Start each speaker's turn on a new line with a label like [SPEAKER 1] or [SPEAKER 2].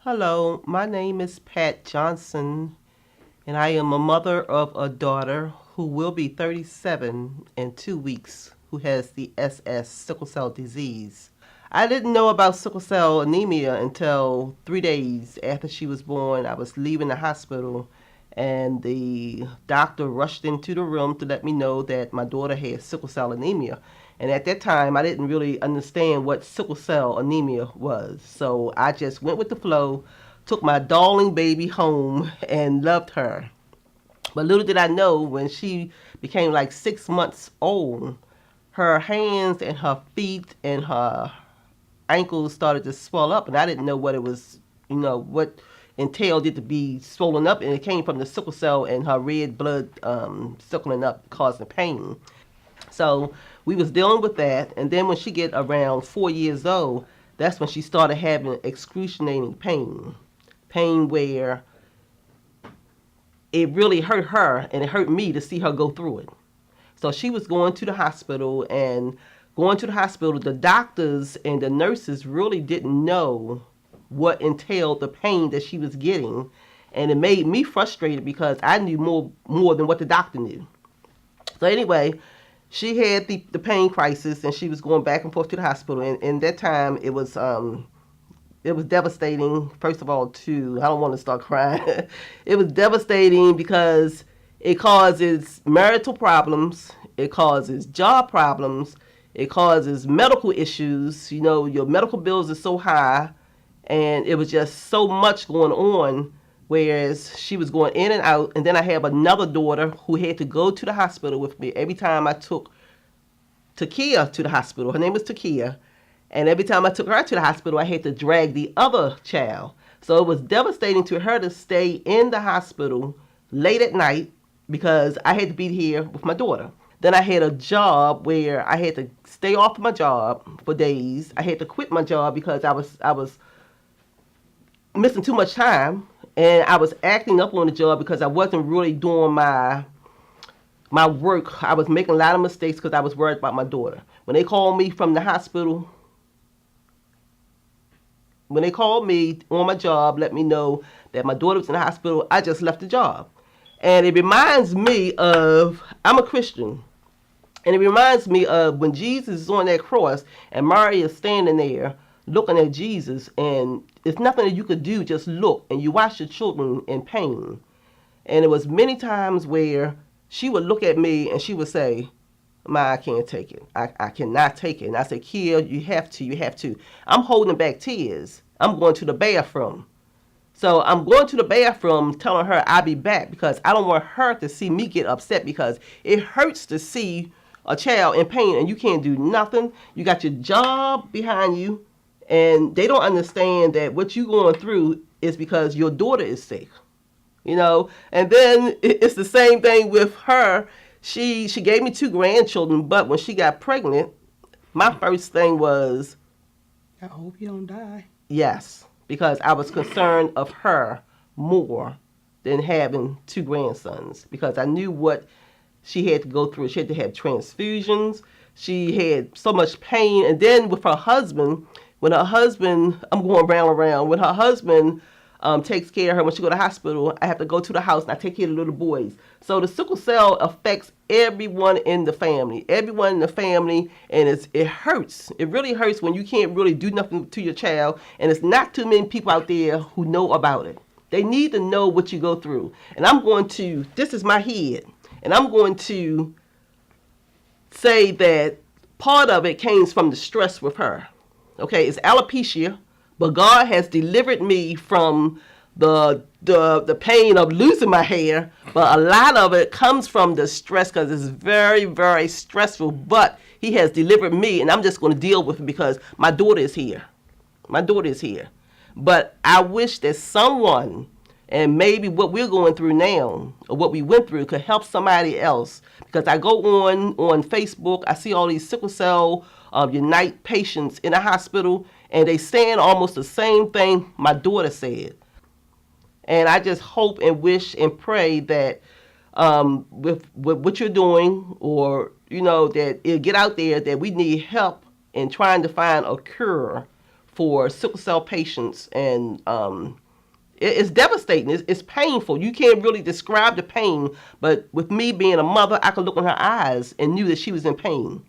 [SPEAKER 1] Hello, my name is Pat Johnson, and I am a mother of a daughter who will be 37 in 2 weeks who has the SS, sickle cell disease. I didn't know about sickle cell anemia until 3 days after she was born. I was leaving the hospital, and the doctor rushed into the room to let me know that my daughter had sickle cell anemia. And at that time, I didn't really understand what sickle cell anemia was. So I just went with the flow, took my darling baby home, and loved her. But little did I know, when she became like 6 months old, her hands and her feet and her ankles started to swell up, and I didn't know what it was, what entailed it to be swollen up, and it came from the sickle cell and her red blood sickling up, causing pain. So we was dealing with that, and then when she get around 4 years old, that's when she started having excruciating pain where it really hurt her and it hurt me to see her go through it. So she was going to the hospital, and going to the hospital, the doctors and the nurses really didn't know what entailed the pain that she was getting, and it made me frustrated because I knew more than what the doctor knew. So anyway, she had the pain crisis, and she was going back and forth to the hospital. And in that time, it was devastating. First of all, too, I don't want to start crying. It was devastating because it causes marital problems, it causes job problems, it causes medical issues. You know, your medical bills are so high, and it was just so much going on. Whereas she was going in and out, and then I have another daughter who had to go to the hospital with me every time I took Takehia to the hospital. Her name was Takehia. And every time I took her to the hospital, I had to drag the other child. So it was devastating to her to stay in the hospital late at night because I had to be here with my daughter. Then I had a job where I had to stay off my job for days. I had to quit my job because I was missing too much time, and I was acting up on the job because I wasn't really doing my work. I was making a lot of mistakes because I was worried about my daughter. When they called me from the hospital, when they called me on my job, let me know that my daughter was in the hospital, I just left the job. And it reminds me of, I'm a Christian, and it reminds me of when Jesus is on that cross and Mary is standing there looking at Jesus, and it's nothing that you could do, just look, and you watch your children in pain. And it was many times where she would look at me and she would say, Ma, I can't take it. I cannot take it. And I said, Kia, you have to, you have to. I'm holding back tears. I'm going to the bathroom. So I'm going to the bathroom telling her I'll be back because I don't want her to see me get upset, because it hurts to see a child in pain and you can't do nothing. You got your job behind you, and they don't understand that what you're going through is because your daughter is sick. And then it's the same thing with her. She gave me two grandchildren, but when she got pregnant, my first thing was,
[SPEAKER 2] I hope you don't die.
[SPEAKER 1] yes, because I was concerned of her more than having two grandsons, because I knew what she had to go through. She had to have transfusions. She had so much pain. And then with her husband, I'm going round and round, when her husband takes care of her when she go to the hospital, I have to go to the house and I take care of the little boys. So the sickle cell affects everyone in the family, and it hurts. It really hurts when you can't really do nothing to your child, and it's not too many people out there who know about it. They need to know what you go through. And this is my head, and I'm going to say that part of it came from the stress with her. Okay, it's alopecia, but God has delivered me from the pain of losing my hair. But a lot of it comes from the stress, because it's very, very stressful. But He has delivered me, and I'm just going to deal with it because my daughter is here. My daughter is here. But I wish that someone, and maybe what we're going through now, or what we went through, could help somebody else. Because I go on Facebook, I see all these sickle cell Unite patients in a hospital, and they saying almost the same thing my daughter said. And I just hope and wish and pray that with what you're doing, or that it'll get out there that we need help in trying to find a cure for sickle cell patients, and it's devastating. It's painful. You can't really describe the pain, but with me being a mother, I could look in her eyes and knew that she was in pain.